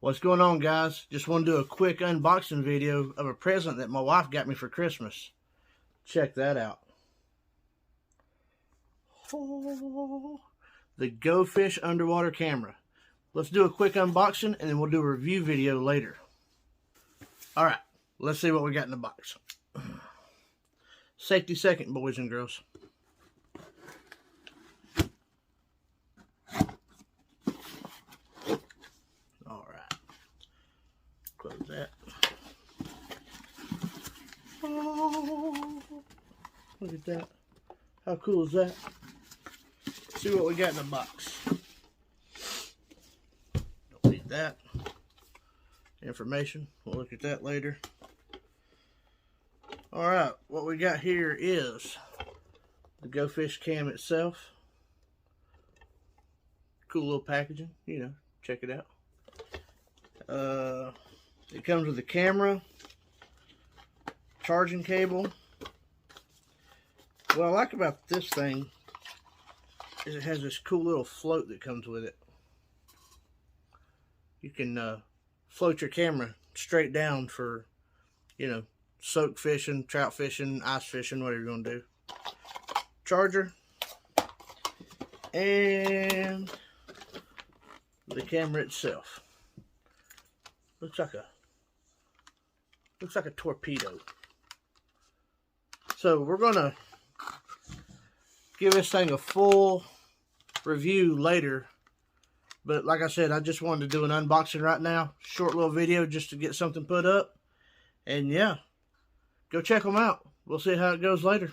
What's going on, guys? Just want to do a quick unboxing video of a present that my wife got me for Christmas. Check that out. Oh, the GoFish underwater camera. Let's do a quick unboxing and then we'll do a review video later. Alright, let's see what we got in the box. Safety second, boys and girls. Close that. Oh, look at that. How cool is that? Let's see what we got in the box. Don't need that. Information. We'll look at that later. Alright, what we got here is the GoFish cam itself. Cool little packaging, you know, check it out. It comes with a camera, charging cable. What I like about this thing is it has this cool little float that comes with it. You can float your camera straight down for, you know, soak fishing, trout fishing, ice fishing, whatever you're going to do. Charger. And the camera itself. Looks like a torpedo. So we're gonna give this thing a full review later. But like I said, I just wanted to do an unboxing right now. Short little video just to get something put up. And yeah, go check them out. We'll see how it goes later.